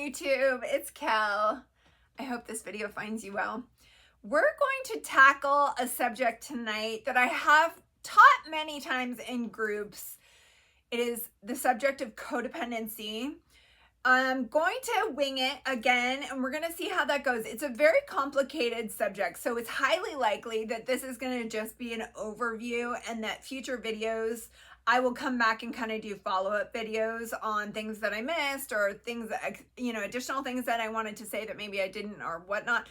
YouTube, it's Kel. I hope this video finds you well. We're going to tackle a subject tonight that I have taught many times in groups. It is the subject of codependency. I'm going to wing it again, and we're going to see how that goes. It's a very complicated subject, so it's highly likely that this is going to just be an overview and that future videos I will come back and kind of do follow-up videos on things that I missed or things that, additional things that I wanted to say that maybe I didn't or whatnot.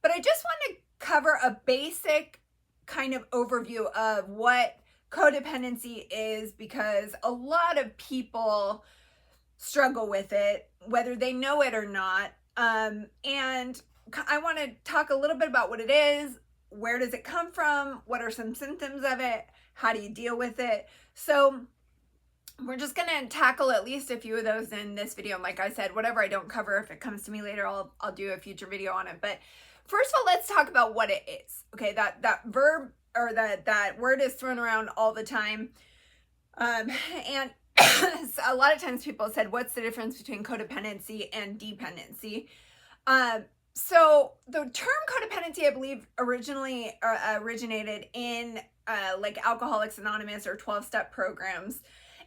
But I just want to cover a basic kind of overview of what codependency is, because a lot of people struggle with it, whether they know it or not. And I want to talk a little bit about what it is, where does it come from, what are some symptoms of it, how do you deal with it. So we're just going to tackle at least a few of those in this video. And like I said, whatever I don't cover, if it comes to me later, I'll do a future video on it. But first of all, let's talk about what it is. Okay, that verb or that word is thrown around all the time. And a lot of times people said, what's the difference between codependency and dependency? So the term codependency, I believe, originally originated in like Alcoholics Anonymous or 12-step programs.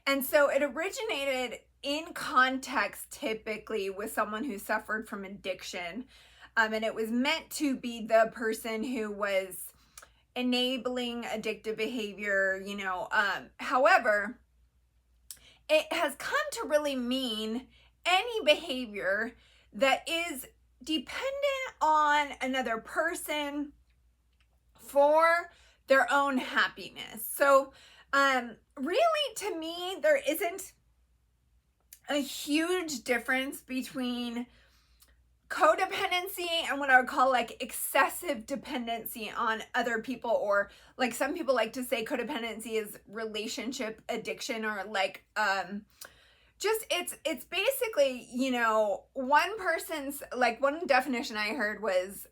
And so it originated in context typically with someone who suffered from addiction. And it was meant to be the person who was enabling addictive behavior, however, it has come to really mean any behavior that is dependent on another person for their own happiness. So really, to me, there isn't a huge difference between codependency and what I would call like excessive dependency on other people, or like some people like to say codependency is relationship addiction, or like just it's basically, one person's, like, one definition I heard was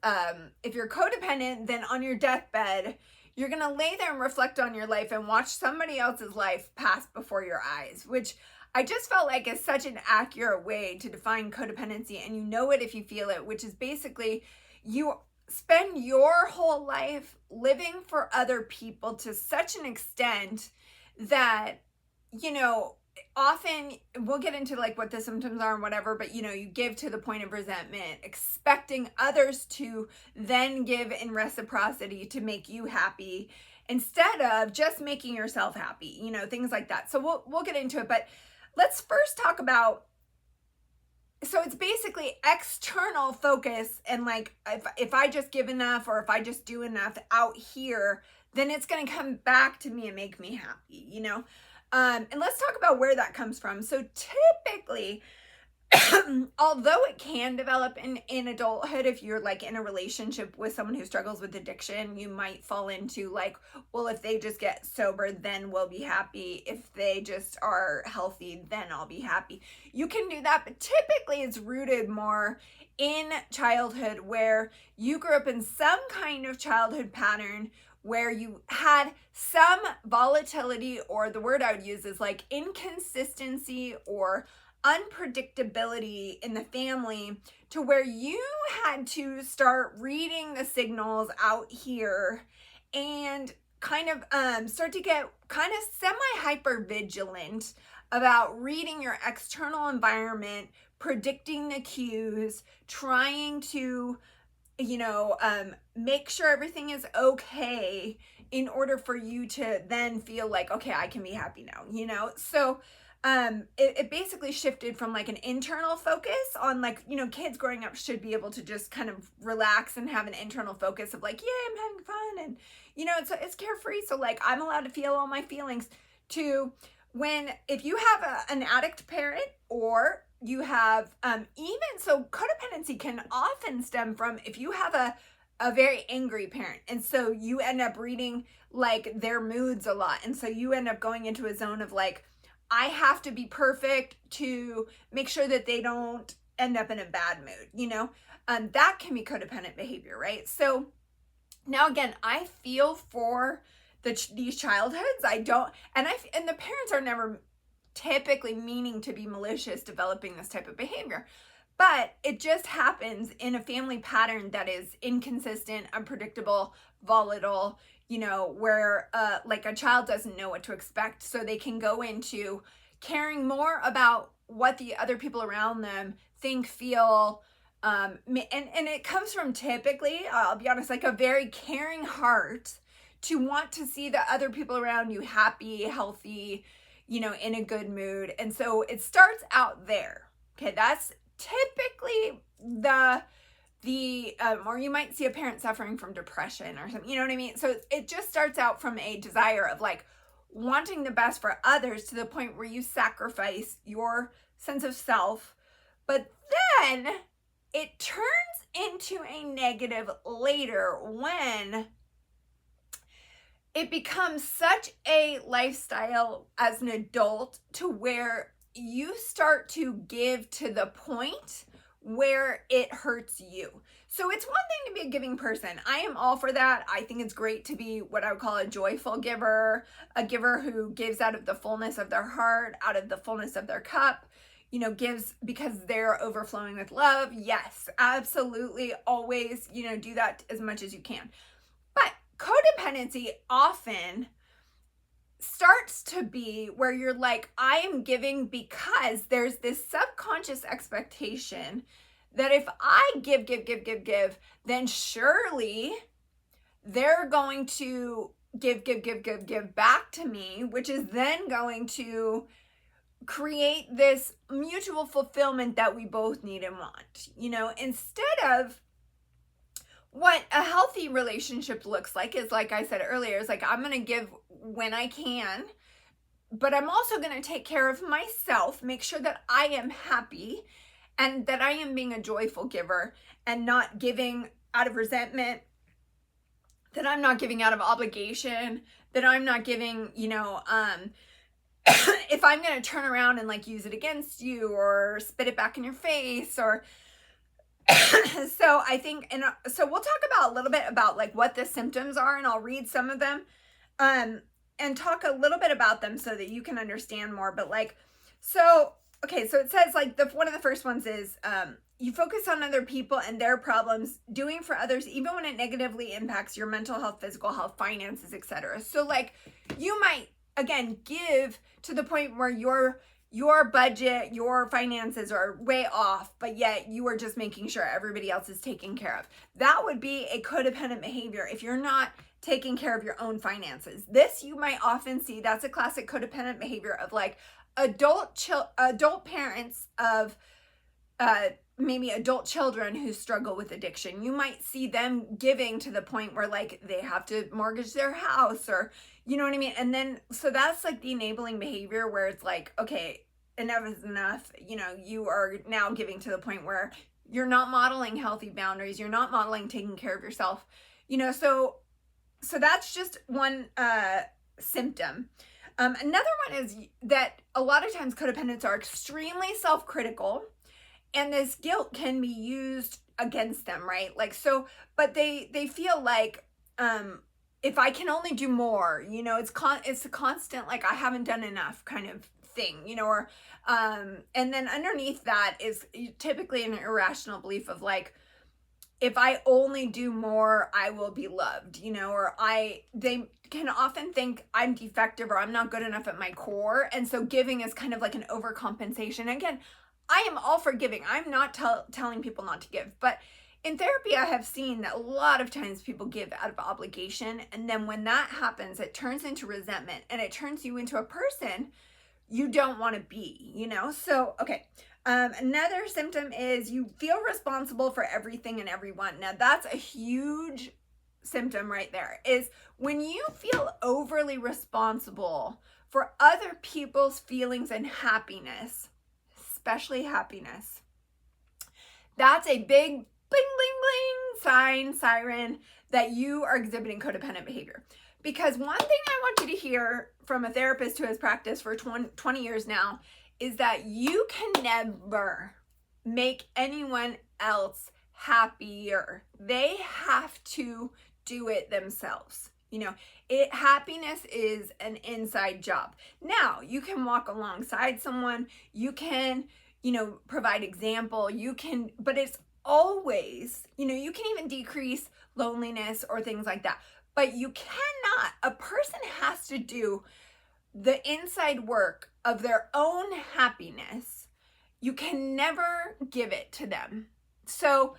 if you're codependent, then on your deathbed you're gonna lay there and reflect on your life and watch somebody else's life pass before your eyes, which I just felt like is such an accurate way to define codependency. And you know it if you feel it, which is basically you spend your whole life living for other people to such an extent that, often we'll get into like what the symptoms are and whatever, but you give to the point of resentment, expecting others to then give in reciprocity to make you happy instead of just making yourself happy, things like that. So we'll get into it, but let's first talk about, so it's basically external focus, and like if I just give enough or if I just do enough out here, then it's going to come back to me and make me happy, and let's talk about where that comes from. So typically, although it can develop in adulthood, if you're like in a relationship with someone who struggles with addiction, you might fall into like, well, if they just get sober, then we'll be happy. If they just are healthy, then I'll be happy. You can do that, but typically it's rooted more in childhood, where you grew up in some kind of childhood pattern where you had some volatility, or the word I would use is like inconsistency or unpredictability in the family, to where you had to start reading the signals out here and kind of start to get kind of semi-hyper vigilant about reading your external environment, predicting the cues, trying to make sure everything is okay in order for you to then feel like, okay, I can be happy now, So it basically shifted from like an internal focus on like, kids growing up should be able to just kind of relax and have an internal focus of like, yeah, I'm having fun. And, it's carefree. So like, I'm allowed to feel all my feelings, to if you have an addict parent, or you have so codependency can often stem from if you have a very angry parent, and so you end up reading like their moods a lot, and so you end up going into a zone of like, I have to be perfect to make sure that they don't end up in a bad mood, that can be codependent behavior, right? So now again, I feel for these childhoods. I don't, and the parents are never typically meaning to be malicious developing this type of behavior. But it just happens in a family pattern that is inconsistent, unpredictable, volatile, where like a child doesn't know what to expect. So they can go into caring more about what the other people around them think, feel, and it comes from, typically, I'll be honest, like a very caring heart to want to see the other people around you happy, healthy, in a good mood. And so it starts out there. Okay, that's typically or you might see a parent suffering from depression or something, you know what I mean? So it just starts out from a desire of like wanting the best for others to the point where you sacrifice your sense of self. But then it turns into a negative later when it becomes such a lifestyle as an adult to where you start to give to the point where it hurts you. So it's one thing to be a giving person. I am all for that. I think it's great to be what I would call a joyful giver, a giver who gives out of the fullness of their heart, out of the fullness of their cup, gives because they're overflowing with love. Yes, absolutely. Always, do that as much as you can. But codependency often starts to be where you're like, I am giving because there's this subconscious expectation that if I give, then surely they're going to give back to me, which is then going to create this mutual fulfillment that we both need and want, instead of what a healthy relationship looks like is, like I said earlier, is like, I'm going to give when I can, but I'm also going to take care of myself, make sure that I am happy and that I am being a joyful giver and not giving out of resentment, that I'm not giving out of obligation, that I'm not giving, if I'm going to turn around and like use it against you or spit it back in your face or so I think, and so we'll talk about a little bit about like what the symptoms are, and I'll read some of them and talk a little bit about them so that you can understand more. But like, so, okay, so it says like one of the first ones is you focus on other people and their problems, doing for others, even when it negatively impacts your mental health, physical health, finances, etc. So like you might, again, give to the point where your budget, your finances are way off, but yet you are just making sure everybody else is taken care of. That would be a codependent behavior if you're not taking care of your own finances. This you might often see, that's a classic codependent behavior of like adult parents of maybe adult children who struggle with addiction. You might see them giving to the point where like they have to mortgage their house, or you know what I mean? And then, so that's like the enabling behavior where it's like, okay, enough is enough. You are now giving to the point where you're not modeling healthy boundaries. You're not modeling taking care of yourself. So that's just one symptom. Another one is that a lot of times codependents are extremely self-critical, and this guilt can be used against them, right? Like, so, but they feel like, if I can only do more, it's a constant, like, I haven't done enough kind of thing, or, and then underneath that is typically an irrational belief of like, if I only do more, I will be loved, or they can often think I'm defective or I'm not good enough at my core. And so giving is kind of like an overcompensation. Again, I am all for giving. I'm not telling people not to give, but in therapy, I have seen that a lot of times people give out of obligation. And then when that happens, it turns into resentment and it turns you into a person you don't want to be, So, okay. Another symptom is you feel responsible for everything and everyone. Now that's a huge symptom right there, is when you feel overly responsible for other people's feelings and happiness, especially happiness. That's a big bling, bling, bling siren that you are exhibiting codependent behavior. Because one thing I want you to hear from a therapist who has practiced for 20 years now is that you can never make anyone else happier. They have to do it themselves. Happiness is an inside job. Now, you can walk alongside someone. You can, provide example. You can, but it's always, you can even decrease loneliness or things like that. But you cannot, a person has to do the inside work of their own happiness. You can never give it to them. So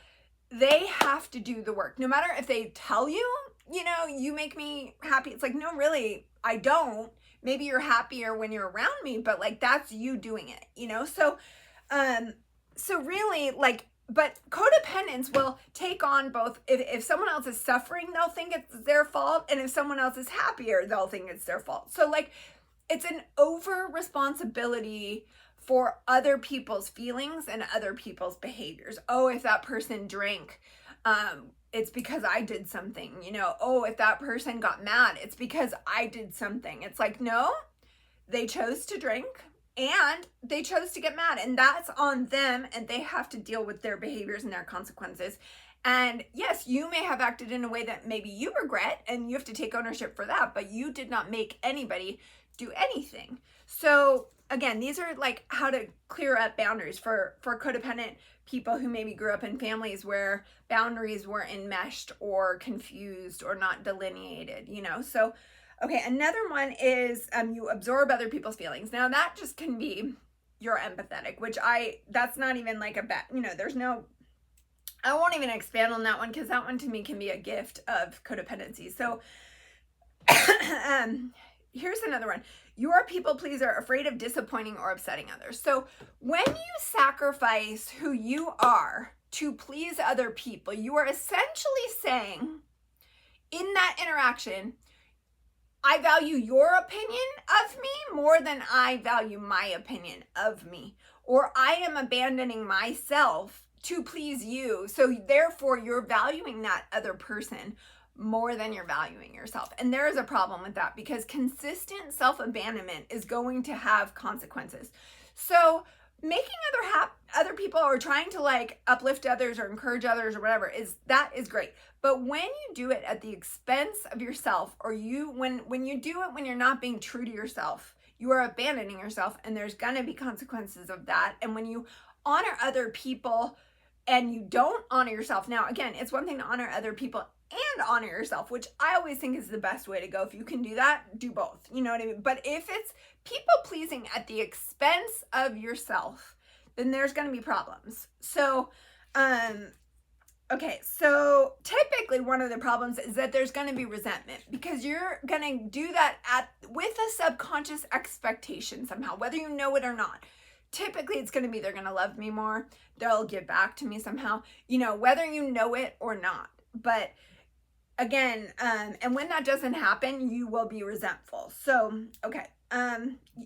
they have to do the work. No matter if they tell you, you make me happy. It's like, no, really, I don't. Maybe you're happier when you're around me, but like, that's you doing it, So really, like, but codependence will take on both. If someone else is suffering, they'll think it's their fault. And if someone else is happier, they'll think it's their fault. So like, it's an over responsibility for other people's feelings and other people's behaviors. Oh, if that person drank, it's because I did something, Oh, if that person got mad, it's because I did something. It's like, no, they chose to drink and they chose to get mad, and that's on them, and they have to deal with their behaviors and their consequences. And yes, you may have acted in a way that maybe you regret, and you have to take ownership for that, but you did not make anybody do anything. So again, these are like how to clear up boundaries for codependent people who maybe grew up in families where boundaries were enmeshed or confused or not delineated, So, okay, another one is you absorb other people's feelings. Now that just can be you're empathetic, which that's not even like a bad, there's no, I won't even expand on that one because that one to me can be a gift of codependency. So here's another one. You are a people pleaser, afraid of disappointing or upsetting others. So when you sacrifice who you are to please other people, you are essentially saying in that interaction, I value your opinion of me more than I value my opinion of me. Or I am abandoning myself to please you. So therefore you're valuing that other person more than you're valuing yourself. And there is a problem with that because consistent self-abandonment is going to have consequences. So making other people or trying to like uplift others or encourage others or whatever is great. But when you do it at the expense of yourself, or when you do it when you're not being true to yourself, you are abandoning yourself, and there's going to be consequences of that. And when you honor other people and you don't honor yourself, now again, it's one thing to honor other people and honor yourself, which I always think is the best way to go. If you can do that, do both. You know what I mean? But if it's people pleasing at the expense of yourself, then there's going to be problems. So, okay, so typically one of the problems is that there's going to be resentment because you're going to do that with a subconscious expectation somehow, whether you know it or not. Typically it's going to be they're going to love me more. They'll give back to me somehow, whether you know it or not. But again, and when that doesn't happen, you will be resentful. So, okay,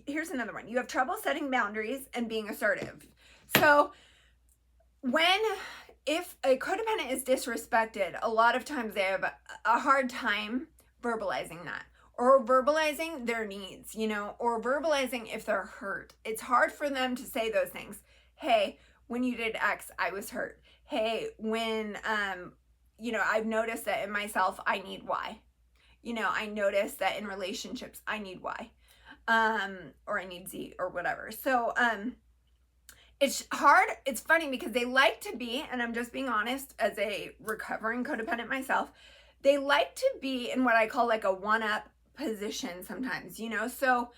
here's another one. You have trouble setting boundaries and being assertive. So if a codependent is disrespected, a lot of times they have a hard time verbalizing that, or verbalizing their needs, or verbalizing if they're hurt. It's hard for them to say those things. Hey, when you did X, I was hurt. Hey, when, I've noticed that in myself, I need Y. I noticed that in relationships, I need Y, or I need Z or whatever. So, it's hard. It's funny because they like to be, and I'm just being honest, as a recovering codependent myself, they like to be in what I call like a one-up position sometimes, so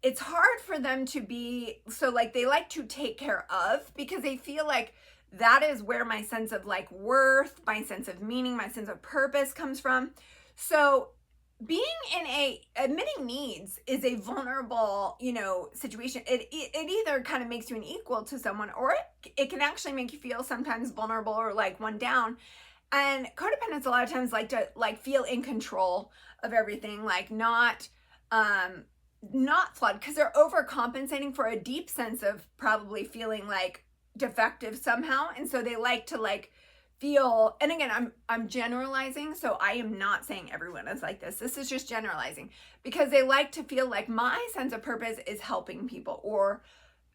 it's hard for them to be, so like they like to take care of because they feel like that is where my sense of like worth, my sense of meaning, my sense of purpose comes from. So being in admitting needs is a vulnerable, situation. It either kind of makes you an equal to someone, or it can actually make you feel sometimes vulnerable or like one down. And codependents a lot of times like to like feel in control of everything, like not flawed, because they're overcompensating for a deep sense of probably feeling like defective somehow. And so they like to like feel, and again, I'm generalizing, so I am not saying everyone is like this. This is just generalizing, because they like to feel like my sense of purpose is helping people or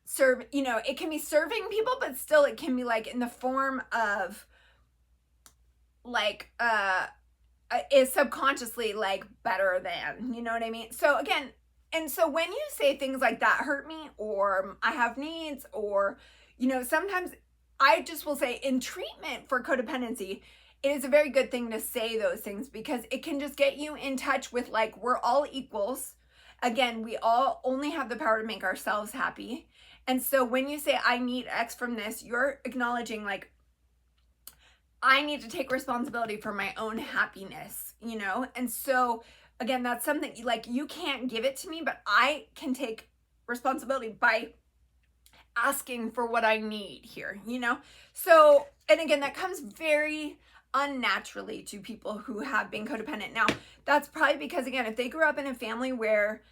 serve, it can be serving people, but still it can be like in the form of like, is subconsciously like better than, you know what I mean? So again, And so when you say things like that hurt me, or I have needs, or, sometimes I just will say in treatment for codependency, it is a very good thing to say those things, because it can just get you in touch with, like, we're all equals. Again, we all only have the power to make ourselves happy. And so when you say, I need X from this, you're acknowledging, like, I need to take responsibility for my own happiness, And so, again, that's something, like, you can't give it to me, but I can take responsibility by asking for what I need here, So, and again, that comes very unnaturally to people who have been codependent. Now, that's probably because, again, if they grew up in a family where,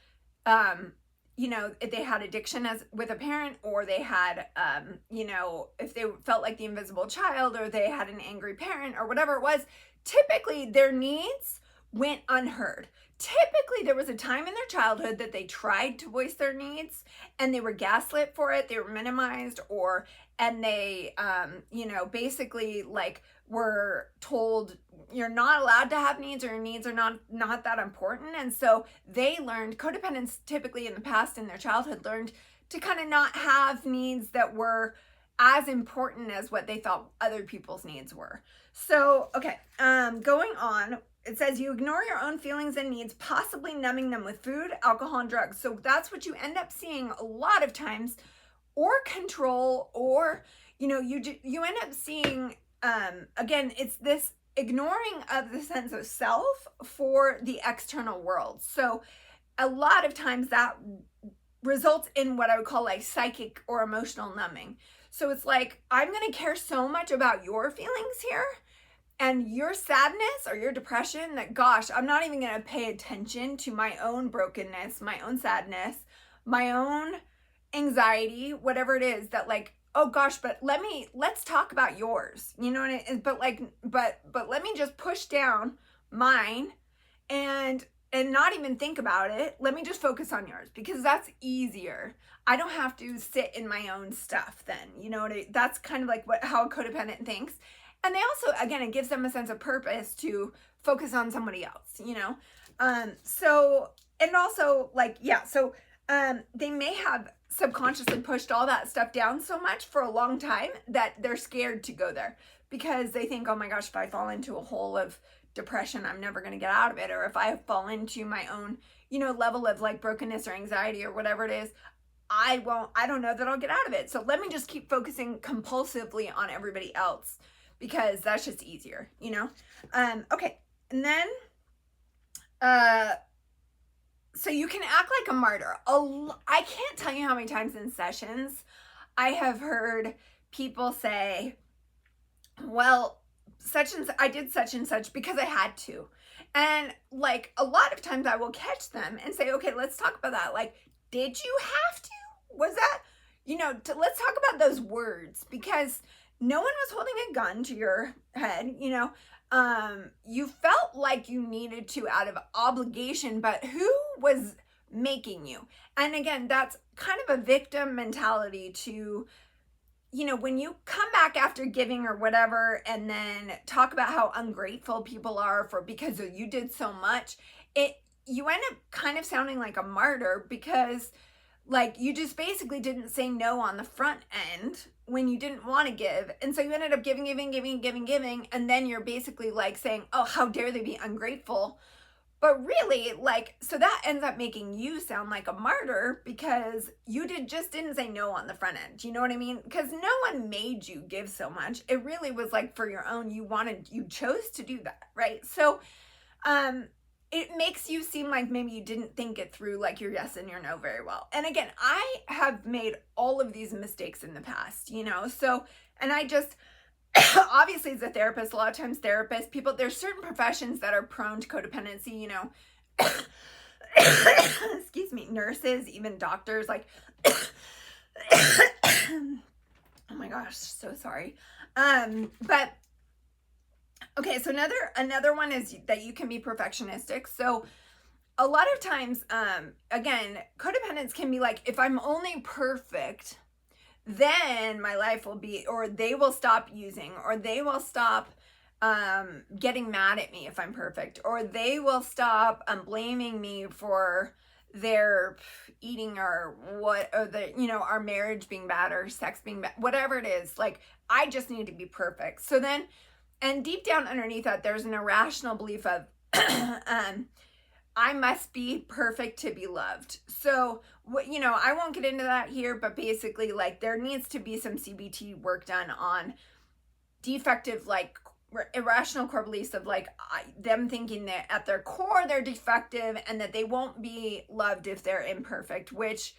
if they had addiction with a parent, or they had, if they felt like the invisible child, or they had an angry parent, or whatever it was, typically their needs went unheard. Typically there was a time in their childhood that they tried to voice their needs, and they were gaslit for it, they were minimized, and they, basically, like, were told you're not allowed to have needs, or your needs are not that important. And so they learned, codependents typically in the past, in their childhood, learned to kind of not have needs that were as important as what they thought other people's needs were. So, okay, going on, it says you ignore your own feelings and needs, possibly numbing them with food, alcohol, and drugs. So that's what you end up seeing a lot of times, or control, or, you end up seeing, again, it's this ignoring of the sense of self for the external world. So a lot of times that results in what I would call, like, psychic or emotional numbing. So it's like, I'm going to care so much about your feelings here and your sadness or your depression that, gosh, I'm not even going to pay attention to my own brokenness, my own sadness, my own anxiety, whatever it is, that, like, oh gosh, but let's talk about yours, but let me just push down mine and not even think about it. Let me just focus on yours, because that's easier. I don't have to sit in my own stuff then, that's kind of like how a codependent thinks. And they also, again, it gives them a sense of purpose to focus on somebody else, so, and also, like, yeah, so they may have subconsciously pushed all that stuff down so much for a long time that they're scared to go there, because they think, oh my gosh, if I fall into a hole of depression, I'm never going to get out of it. Or if I fall into my own, level of, like, brokenness or anxiety or whatever it is, I don't know that I'll get out of it. So let me just keep focusing compulsively on everybody else, because that's just easier, Okay. And then, so you can act like a martyr. I can't tell you how many times in sessions I have heard people say, well, I did such and such because I had to. And, like, a lot of times I will catch them and say, okay, let's talk about that. Like, did you have to? Was that, let's talk about those words, because no one was holding a gun to your head, you felt like you needed to out of obligation, but who was making you? And again, that's kind of a victim mentality to, when you come back after giving or whatever, and then talk about how ungrateful people are because you did so much, you end up kind of sounding like a martyr, because, like, you just basically didn't say no on the front end when you didn't want to give. And so you ended up giving. And then you're basically, like, saying, oh, how dare they be ungrateful. But really, like, so that ends up making you sound like a martyr, because you just didn't say no on the front end. You know what I mean? Because no one made you give so much. It really was, like, for your own, you chose to do that, right? So, it makes you seem like maybe you didn't think it through, like, your yes and your no very well. And again, I have made all of these mistakes in the past, so, and I just, obviously as a therapist, a lot of times therapists, people, there's certain professions that are prone to codependency, excuse me, nurses, even doctors, like, oh my gosh, so sorry. But okay, so another one is that you can be perfectionistic. So a lot of times, again, codependents can be like, if I'm only perfect, then my life will be, or they will stop using, or they will stop getting mad at me if I'm perfect, or they will stop blaming me for their eating or what, or the, you know, our marriage being bad or sex being bad, whatever it is, like, I just need to be perfect. So then, and deep down underneath that, there's an irrational belief of, I must be perfect to be loved. So, you know, I won't get into that here, but basically, like, there needs to be some CBT work done on defective, like, irrational core beliefs of, like, them thinking that at their core they're defective and that they won't be loved if they're imperfect, which,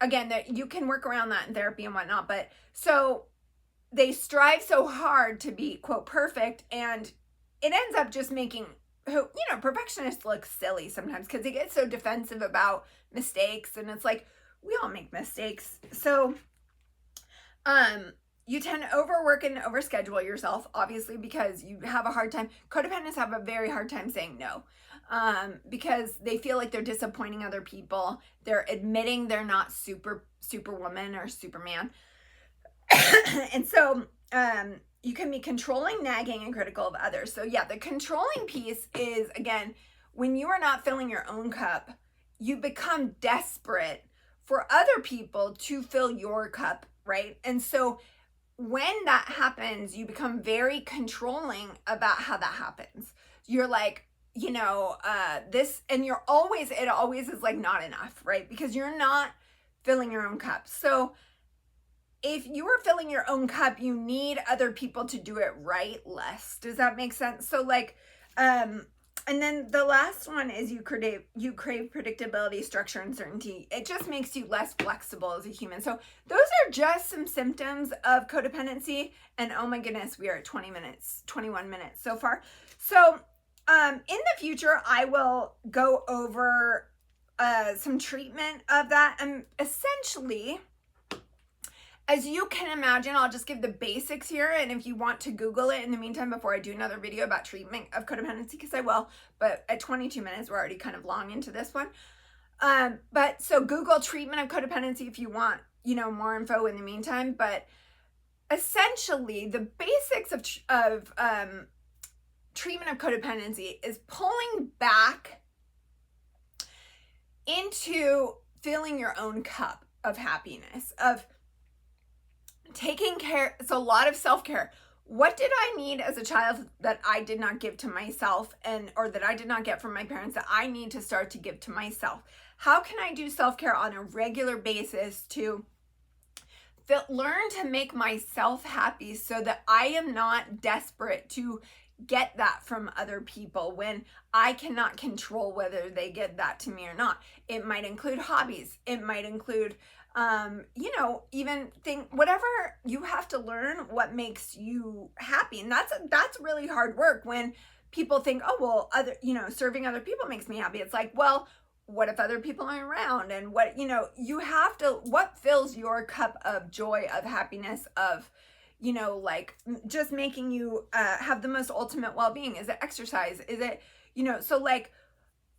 again, that you can work around that in therapy and whatnot. But so they strive so hard to be, quote, perfect, and it ends up just making, you know, perfectionists look silly sometimes because they get so defensive about mistakes, and it's like, we all make mistakes. So you tend to overwork and overschedule yourself, obviously, because you have a hard time. Codependents have a very hard time saying no, because they feel like they're disappointing other people. They're admitting they're not superwoman or superman. And so you can be controlling, nagging, and critical of others. So yeah, the controlling piece is, again, when you are not filling your own cup, you become desperate for other people to fill your cup, right? And so when that happens, you become very controlling about how that happens. You're like, you know, this, and it always is like not enough, right? Because you're not filling your own cup. So if you are filling your own cup, you need other people to do it right less. Does that make sense? So like, and then the last one is you crave predictability, structure, and certainty. It just makes you less flexible as a human. So those are just some symptoms of codependency. And oh my goodness, we are at 21 minutes so far. So in the future, I will go over some treatment of that. And essentially, as you can imagine, I'll just give the basics here, and if you want to Google it in the meantime before I do another video about treatment of codependency, because I will, but at 22 minutes, we're already kind of long into this one. But so Google treatment of codependency if you want, you know, more info in the meantime. But essentially, the basics of treatment of codependency is pulling back into filling your own cup of happiness, of taking care. It's a lot of self-care. What did I need as a child that I did not give to myself, or that I did not get from my parents, that I need to start to give to myself? How can I do self-care on a regular basis to learn to make myself happy so that I am not desperate to get that from other people when I cannot control whether they get that to me or not? It might include hobbies. It might include you know, even whatever. You have to learn what makes you happy. And that's really hard work when people think, oh, well, serving other people makes me happy. It's like, well, what if other people aren't around? And what, you have to, what fills your cup of joy, of happiness, of, like just making you have the most ultimate well-being? Is it exercise? Is it, so like,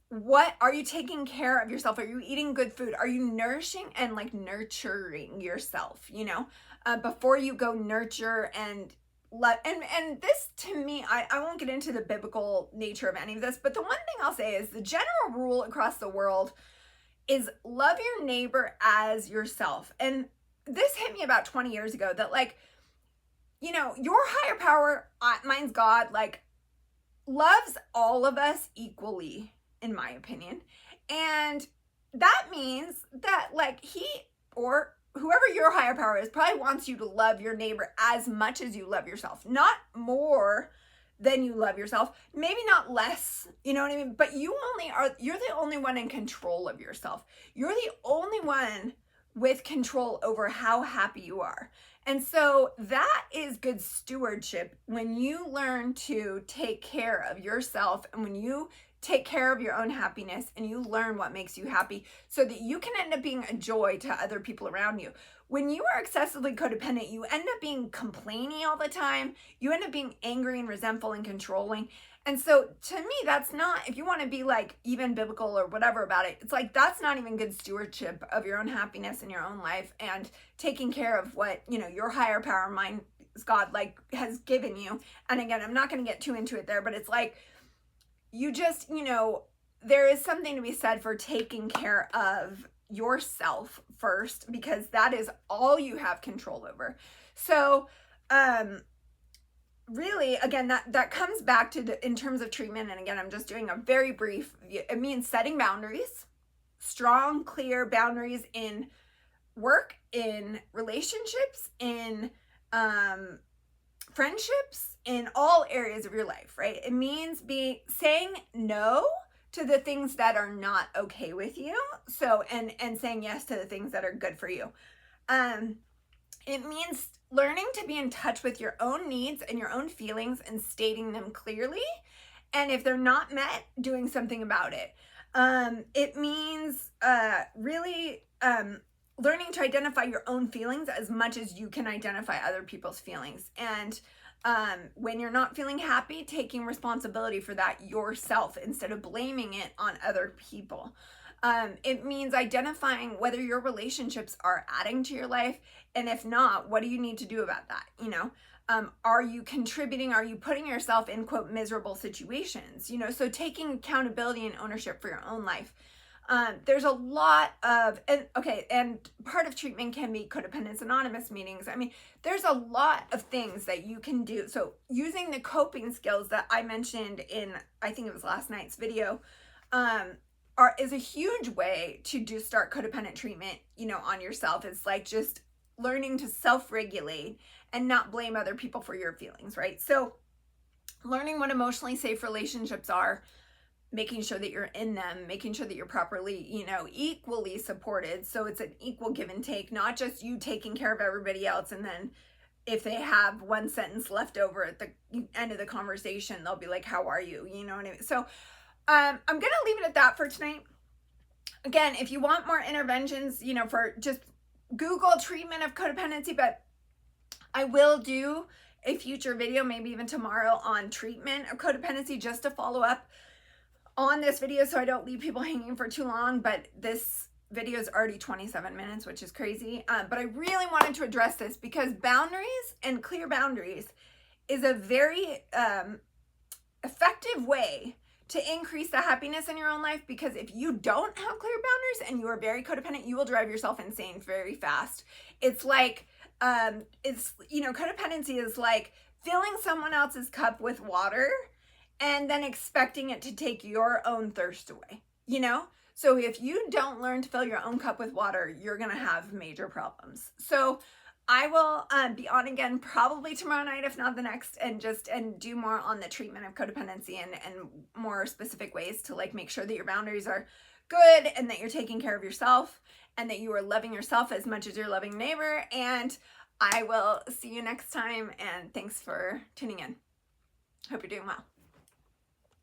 what are you taking care of yourself? Are you eating good food? Are you nourishing and like nurturing yourself, before you go nurture and and this, to me, I won't get into the biblical nature of any of this, but the one thing I'll say is the general rule across the world is love your neighbor as yourself. And this hit me about 20 years ago that, like, your higher power, mine's God, like, loves all of us equally, in my opinion. And that means that, like, he or whoever your higher power is probably wants you to love your neighbor as much as you love yourself. Not more than you love yourself. Maybe not less, you know what I mean? But you're the only one in control of yourself. You're the only one with control over how happy you are. And so that is good stewardship when you learn to take care of yourself, and when you take care of your own happiness and you learn what makes you happy so that you can end up being a joy to other people around you. When you are excessively codependent, you end up being complaining all the time. You end up being angry and resentful and controlling. And so to me, that's not, if you want to be like even biblical or whatever about it, it's like, that's not even good stewardship of your own happiness in your own life and taking care of what, your higher power, mine is God, like, has given you. And again, I'm not going to get too into it there, but it's like, you just, there is something to be said for taking care of yourself first, because that is all you have control over. So, really, again, that comes back to in terms of treatment. And again, I'm just doing a very brief, it means setting boundaries, strong, clear boundaries in work, in relationships, in friendships, in all areas of your life, right? It means saying no to the things that are not okay with you. So, and saying yes to the things that are good for you. It means learning to be in touch with your own needs and your own feelings and stating them clearly. And if they're not met, doing something about it. It means really learning to identify your own feelings as much as you can identify other people's feelings. And when you're not feeling happy, taking responsibility for that yourself instead of blaming it on other people. It means identifying whether your relationships are adding to your life, and if not, what do you need to do about that? You know, are you contributing? Are you putting yourself in, quote, miserable situations? You know, so taking accountability and ownership for your own life. There's a lot of, and part of treatment can be Codependence Anonymous meetings. I mean, there's a lot of things that you can do. So using the coping skills that I mentioned in, I think it was last night's video, is a huge way to just start codependent treatment, you know, on yourself. It's like just learning to self-regulate and not blame other people for your feelings, right? So learning what emotionally safe relationships are, making sure that you're in them, making sure that you're properly, you know, equally supported. So it's an equal give and take, not just you taking care of everybody else. And then if they have one sentence left over at the end of the conversation, they'll be like, how are you? You know what I mean? So I'm going to leave it at that for tonight. Again, if you want more interventions, you know, for just Google treatment of codependency, but I will do a future video, maybe even tomorrow, on treatment of codependency, just to follow up on this video so I don't leave people hanging for too long. But this video is already 27 minutes, which is crazy. But I really wanted to address this because boundaries and clear boundaries is a very effective way to increase the happiness in your own life. Because if you don't have clear boundaries and you are very codependent, you will drive yourself insane very fast. It's like, you know, codependency is like filling someone else's cup with water and then expecting it to take your own thirst away, you know? So if you don't learn to fill your own cup with water, you're gonna have major problems. So I will be on again probably tomorrow night, if not the next, and do more on the treatment of codependency and more specific ways to like make sure that your boundaries are good and that you're taking care of yourself and that you are loving yourself as much as you're loving neighbor. And I will see you next time, and thanks for tuning in. Hope you're doing well.